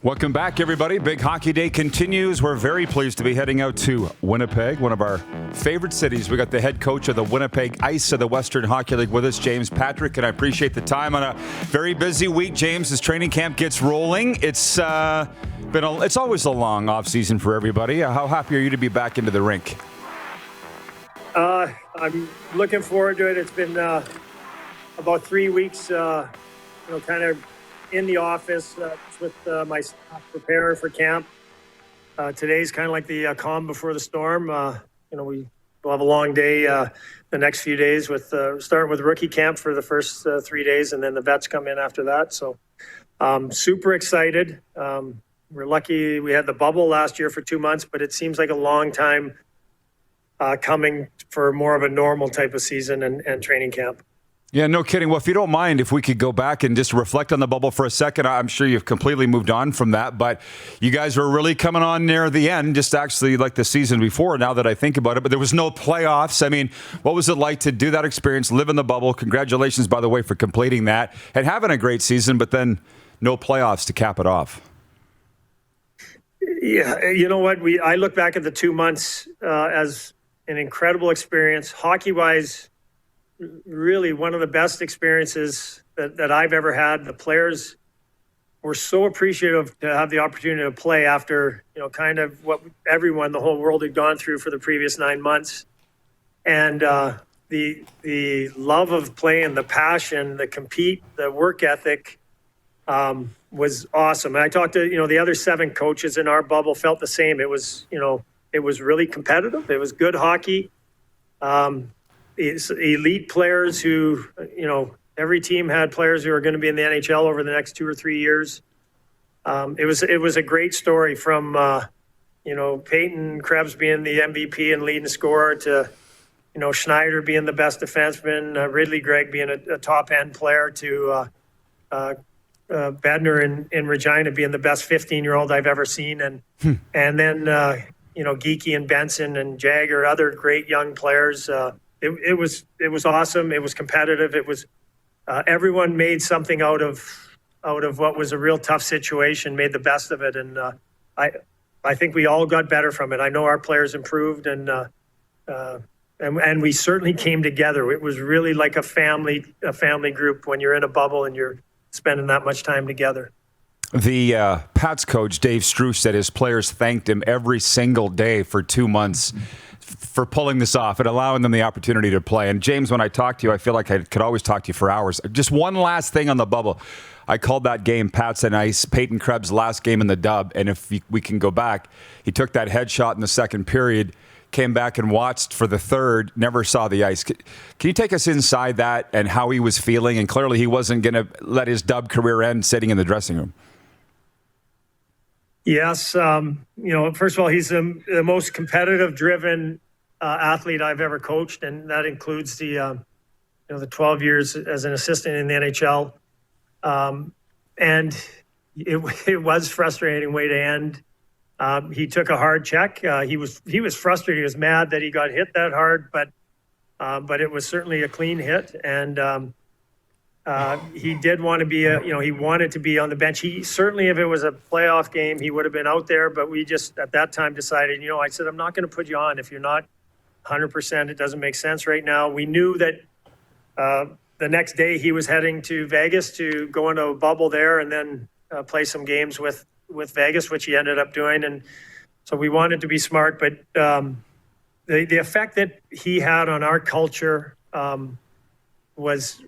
Welcome back, everybody. Big Hockey Day continues. We're very pleased to be heading out to Winnipeg, one of our favorite cities. We got the head coach of the Winnipeg ICE of the Western Hockey League with us, James Patrick, and I appreciate the time on a very busy week, James, as training camp gets rolling. It's always a long off season for everybody. How happy are you to be back into the rink? I'm looking forward to it. It's been about 3 weeks, kind of in the office with my staff preparing for camp. Today's kind of like the calm before the storm. We'll have a long day the next few days with starting with rookie camp for the first 3 days, and then the vets come in after that. So super excited. We're lucky we had the bubble last year for 2 months, but it seems like a long time coming for more of a normal type of season and training camp. Yeah, no kidding. Well, if you don't mind, if we could go back and just reflect on the bubble for a second. I'm sure you've completely moved on from that, but you guys were really coming on near the end, just actually like the season before, now that I think about it. But there was no playoffs. I mean, what was it like to do that experience, live in the bubble? Congratulations, by the way, for completing that and having a great season, but then no playoffs to cap it off. Yeah, you know what? I look back at the 2 months as an incredible experience. Hockey-wise, really one of the best experiences that I've ever had. The players were so appreciative to have the opportunity to play after, kind of what everyone, the whole world had gone through for the previous 9 months. And the love of playing, the passion, the compete, the work ethic was awesome. And I talked to, the other 7 coaches in our bubble felt the same. It was, it was really competitive. It was good hockey. It's elite players who, every team had players who are going to be in the NHL over the next 2 or 3 years. It was a great story from, Peyton, Krebs being the MVP and leading scorer to, Schneider being the best defenseman, Ridley Gregg being a top-end player to Bednar in Regina being the best 15-year-old I've ever seen. And then, Geekie and Benson and Jagger, other great young players. It was awesome. It was competitive. It was everyone made something out of what was a real tough situation, made the best of it, and I think we all got better from it. I know our players improved, and we certainly came together. It was really like a family group when you're in a bubble and you're spending that much time together. The Pats coach, Dave Struce, said his players thanked him every single day for 2 months for pulling this off and allowing them the opportunity to play. And James, when I talk to you, I feel like I could always talk to you for hours. Just one last thing on the bubble. I called that game Pats and Ice, Peyton Krebs' last game in the dub. And if we can go back, he took that headshot in the second period, came back and watched for the third, never saw the ice. Can you take us inside that and how he was feeling? And clearly he wasn't going to let his dub career end sitting in the dressing room. Yes. First of all, he's the most competitive, driven athlete I've ever coached, and that includes the 12 years as an assistant in the NHL. And it was frustrating way to end. He took a hard check. He was frustrated. He was mad that he got hit that hard, but it was certainly a clean hit. And he did want to be he wanted to be on the bench. He certainly, if it was a playoff game, he would have been out there. But we just at that time decided, I said, I'm not going to put you on if you're not 100%. It doesn't make sense right now. We knew that the next day he was heading to Vegas to go into a bubble there and then play some games with Vegas, which he ended up doing. And so we wanted to be smart, but the effect that he had on our culture was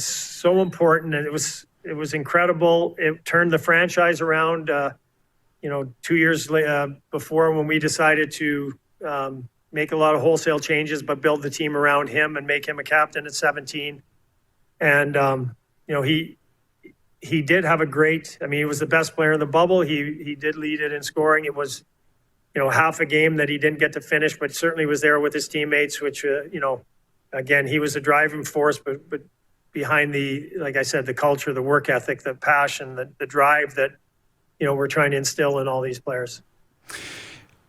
so important, and it was incredible. It turned the franchise around. 2 years before, when we decided to make a lot of wholesale changes, but build the team around him and make him a captain at 17. And he did have a great. I mean, he was the best player in the bubble. He did lead it in scoring. It was half a game that he didn't get to finish, but certainly was there with his teammates. Which again, he was a driving force, but behind like I said, the culture, the work ethic, the passion, the drive that, we're trying to instill in all these players.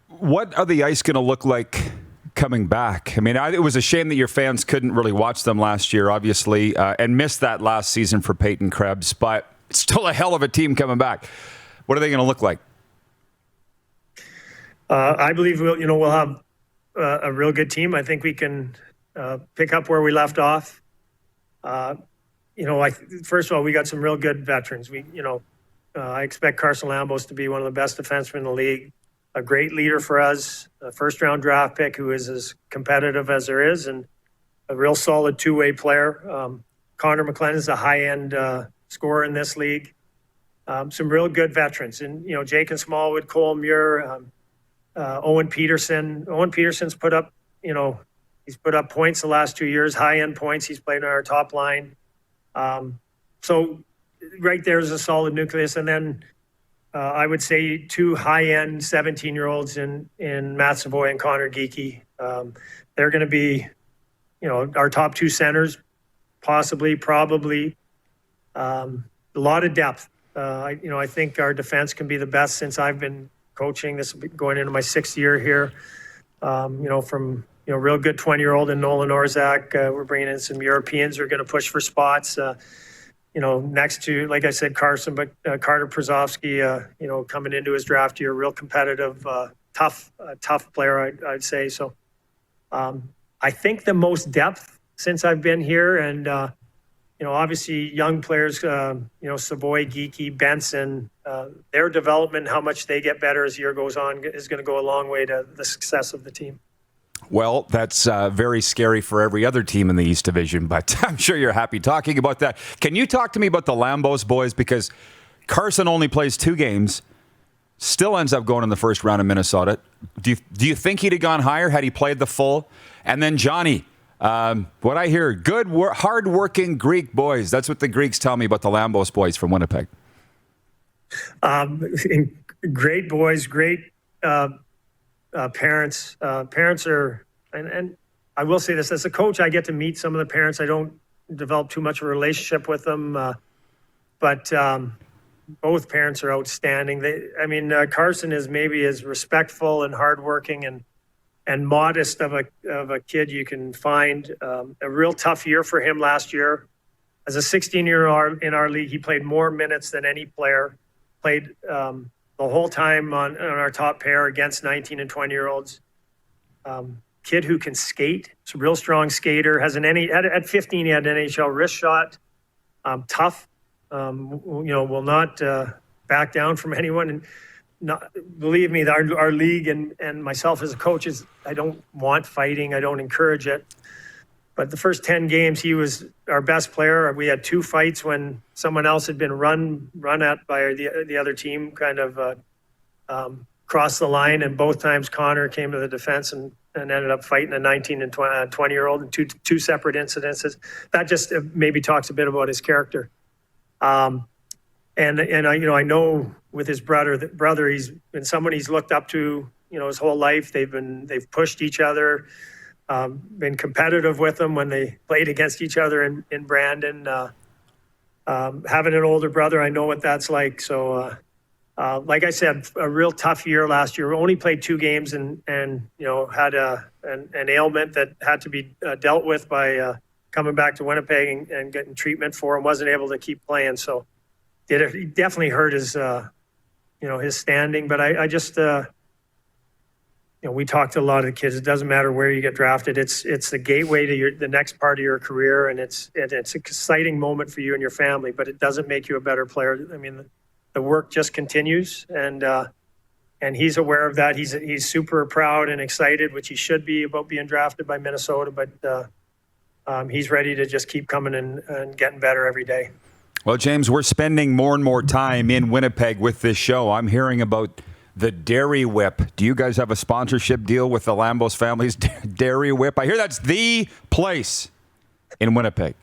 What are the Ice going to look like coming back? I mean, it was a shame that your fans couldn't really watch them last year, obviously, and missed that last season for Peyton Krebs, but it's still a hell of a team coming back. What are they going to look like? I believe we'll have a real good team. I think we can pick up where we left off. First of all, we got some real good veterans. I expect Carson Lambos to be one of the best defensemen in the league, a great leader for us, a first-round draft pick who is as competitive as there is, and a real solid two-way player. Connor McLennan is a high-end scorer in this league. Some real good veterans. And, Jake and Smallwood, Cole Muir, Owen Pedersen. Owen Pedersen's put up, he's put up points the last 2 years, high-end points. He's played on our top line. So right there's a solid nucleus. And then I would say two high-end 17-year-olds in Matt Savoie and Connor Geekie. They're going to be, our top two centers, possibly, probably. A lot of depth. I think our defense can be the best since I've been coaching. This will be going into my 6th year here. From real good 20-year-old and Nolan Orzak. We're bringing in some Europeans who are going to push for spots. Next to, like I said, Carson, but Carter Przowski, coming into his draft year, real competitive, tough player, I'd say. So I think the most depth since I've been here, and obviously young players, Savoie, Geekie, Benson, their development, how much they get better as the year goes on is going to go a long way to the success of the team. Well, that's very scary for every other team in the East Division, but I'm sure you're happy talking about that. Can you talk to me about the Lambos boys? Because Carson only plays 2 games, still ends up going in the first round of Minnesota. Do you think he'd have gone higher had he played the full? And then Johnny, what I hear, good, hard-working Greek boys. That's what the Greeks tell me about the Lambos boys from Winnipeg. Great boys, great parents. Parents are, and I will say this, as a coach, I get to meet some of the parents. I don't develop too much of a relationship with them, but both parents are outstanding. Carson is maybe as respectful and hardworking and modest of a kid you can find. A real tough year for him last year. As a 16-year-old in our league, he played more minutes than any player. Played the whole time on our top pair against 19 and 20-year-olds. Kid who can skate. He's a real strong skater. At 15, he had an NHL wrist shot. Tough. Will not back down from anyone. And believe me, our league and myself as a coach I don't want fighting. I don't encourage it. But the first 10 games, he was our best player. We had 2 fights when someone else had been run at by the other team, kind of crossed the line. And both times Connor came to the defense and ended up fighting a 19 and 20-year-old in two separate incidences. That just maybe talks a bit about his character. And I know with his brother, he's been someone he's looked up to, his whole life. They've pushed each other. Been competitive with them when they played against each other in Brandon. Having an older brother, I know what that's like. So, like I said, a real tough year last year. We only played 2 games and had an ailment that had to be dealt with by coming back to Winnipeg and getting treatment for him. Wasn't able to keep playing. So, it definitely hurt his standing. But I just. We talk to a lot of the kids. It doesn't matter where you get drafted. It's the gateway to the next part of your career, and it's an exciting moment for you and your family. But it doesn't make you a better player. The work just continues, and he's aware of that. He's super proud and excited, which he should be, about being drafted by Minnesota. But he's ready to just keep coming and getting better every day. Well, James, we're spending more and more time in Winnipeg with this show. I'm hearing about the Dairy Whip. Do you guys have a sponsorship deal with the Lambos family's Dairy Whip? I hear that's the place in Winnipeg.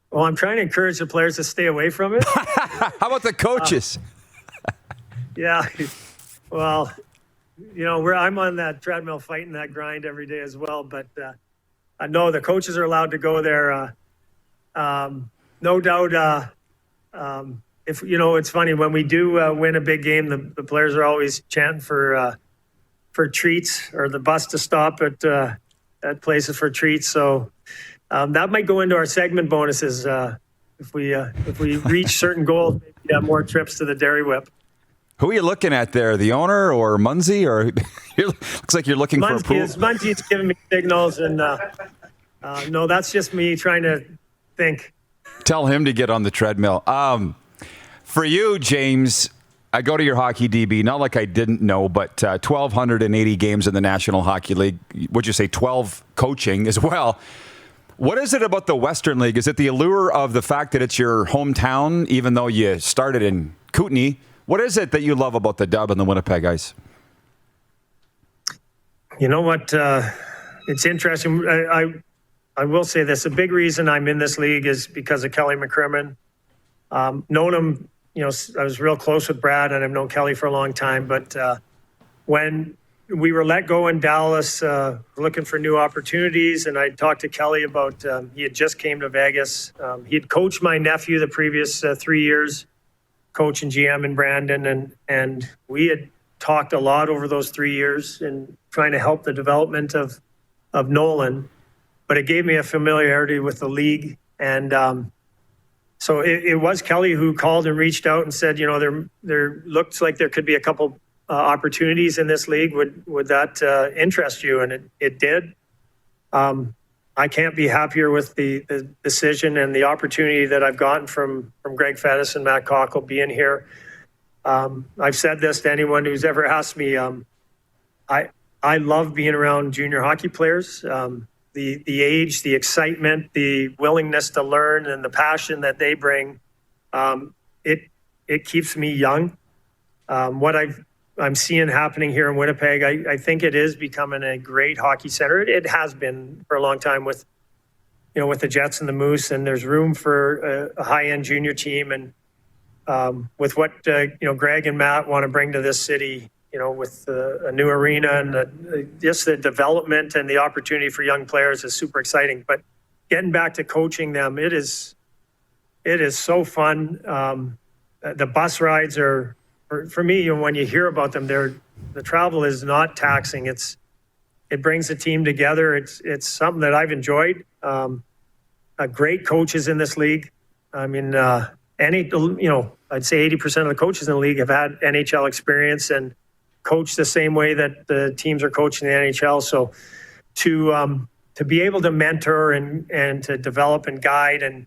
Well, I'm trying to encourage the players to stay away from it. How about the coaches? Yeah. Well, I'm on that treadmill fighting that grind every day as well. But I know the coaches are allowed to go there. No doubt. It's funny when we do win a big game, the players are always chanting for treats, or the bus to stop at places for treats. So that might go into our segment bonuses if we reach certain goals. Maybe have more trips to the Dairy Whip. Who are you looking at there? The owner or Munzie? Or looks like you're looking for approval. Munzie's giving me signals, and no, that's just me trying to think. Tell him to get on the treadmill. For you, James, I go to your hockey DB, not like I didn't know, but 1,280 games in the National Hockey League. Would you say 12 coaching as well? What is it about the Western League? Is it the allure of the fact that it's your hometown, even though you started in Kootenay? What is it that you love about the Dub and the Winnipeg Ice? You know what? It's interesting. I will say this. A big reason I'm in this league is because of Kelly McCrimmon. Known him, I was real close with Brad, and I've known Kelly for a long time. But when we were let go in Dallas, looking for new opportunities, and I talked to Kelly about, he had just came to Vegas. He had coached my nephew the previous 3 years, coach and GM in Brandon, and we had talked a lot over those 3 years and trying to help the development of Nolan. But it gave me a familiarity with the league, and so it was Kelly who called and reached out and said, there looks like there could be a couple opportunities in this league. Would that interest you? And it did. I can't be happier with the decision and the opportunity that I've gotten from Greg Pedersen and Matt Cockle being here. I've said this to anyone who's ever asked me. I love being around junior hockey players. The age, the excitement, the willingness to learn, and the passion that they bring, it keeps me young. What I'm seeing happening here in Winnipeg, I think it is becoming a great hockey center. It has been for a long time with the Jets and the Moose, and there's room for a high-end junior team. And with what Greg and Matt want to bring to this city, with a new arena and just the development and the opportunity for young players is super exciting. But getting back to coaching them, it is so fun. The bus rides are, for me, when you hear about them, the travel is not taxing. It brings the team together. It's something that I've enjoyed. Great coaches in this league. I mean, I'd say 80% of the coaches in the league have had NHL experience and coach the same way that the teams are coaching the NHL. So to be able to mentor and to develop and guide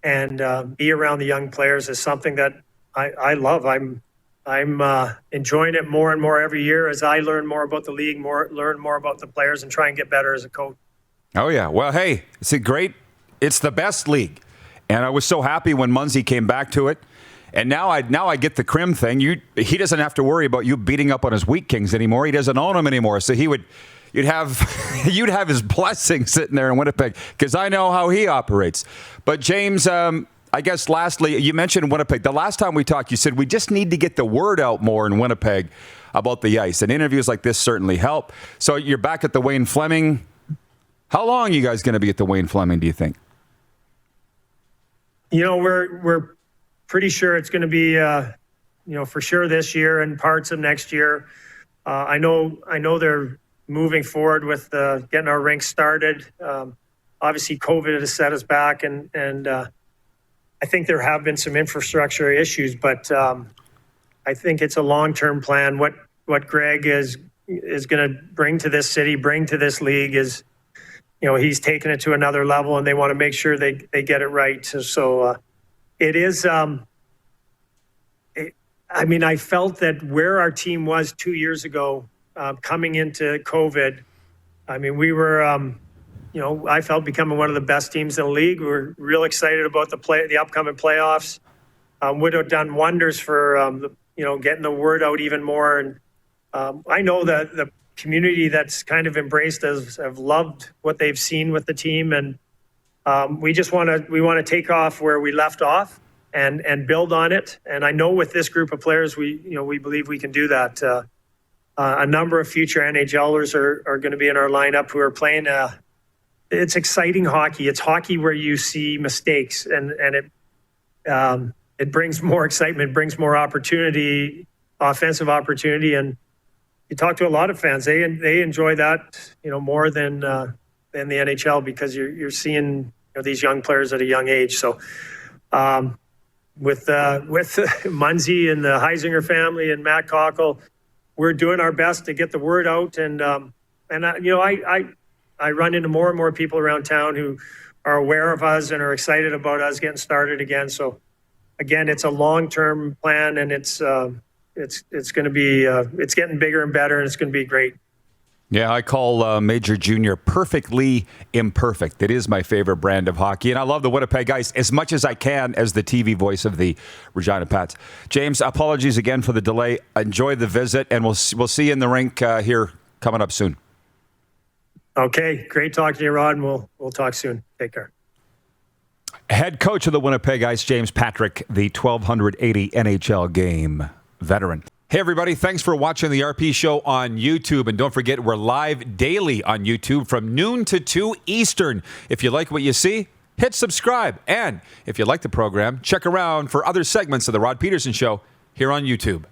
and be around the young players is something that I love. I'm enjoying it more and more every year as I learn more about the league, learn more about the players, and try and get better as a coach. Oh yeah, well, hey, it's the best league, and I was so happy when Munzie came back to it. And now I get the Krim thing. He doesn't have to worry about you beating up on his Wheat Kings anymore. He doesn't own them anymore. So you'd have his blessing sitting there in Winnipeg, because I know how he operates. But James, I guess lastly, you mentioned Winnipeg. The last time we talked, you said we just need to get the word out more in Winnipeg about the ice. And interviews like this certainly help. So you're back at the Wayne Fleming. How long are you guys going to be at the Wayne Fleming, do you think? We're pretty sure it's going to be, for sure this year and parts of next year. I know they're moving forward with getting our rink started. Obviously, COVID has set us back, and I think there have been some infrastructure issues, but I think it's a long-term plan. What Greg is going to bring to this city, bring to this league is, he's taken it to another level, and they want to make sure they get it right. So it is. I felt that where our team was 2 years ago, coming into COVID, we were, I felt becoming one of the best teams in the league. We were real excited about the upcoming playoffs. Would have done wonders for, getting the word out even more. And I know that the community that's kind of embraced us have loved what they've seen with the team, and we want to take off where we left off and build on it. And I know with this group of players, we believe we can do that. A number of future NHLers are going to be in our lineup who are playing. It's exciting hockey. It's hockey where you see mistakes, and it brings more excitement, brings more opportunity, offensive opportunity. And you talk to a lot of fans; they enjoy that, more than the NHL, because you're seeing these young players at a young age. So Munzie and the Heisinger family and Matt Cockle, we're doing our best to get the word out. And I run into more and more people around town who are aware of us and are excited about us getting started again. So again, it's a long-term plan, and it's going to be it's getting bigger and better, and it's going to be great. Yeah, I call Major Junior perfectly imperfect. It is my favorite brand of hockey, and I love the Winnipeg Ice as much as I can as the TV voice of the Regina Pats. James, apologies again for the delay. Enjoy the visit, and we'll see you in the rink here coming up soon. Okay, great talking to you, Rod, and we'll talk soon. Take care. Head coach of the Winnipeg Ice, James Patrick, the 1,280 NHL game veteran. Hey, everybody. Thanks for watching the RP Show on YouTube. And don't forget, we're live daily on YouTube from noon to 2 Eastern. If you like what you see, hit subscribe. And if you like the program, check around for other segments of the Rod Pedersen Show here on YouTube.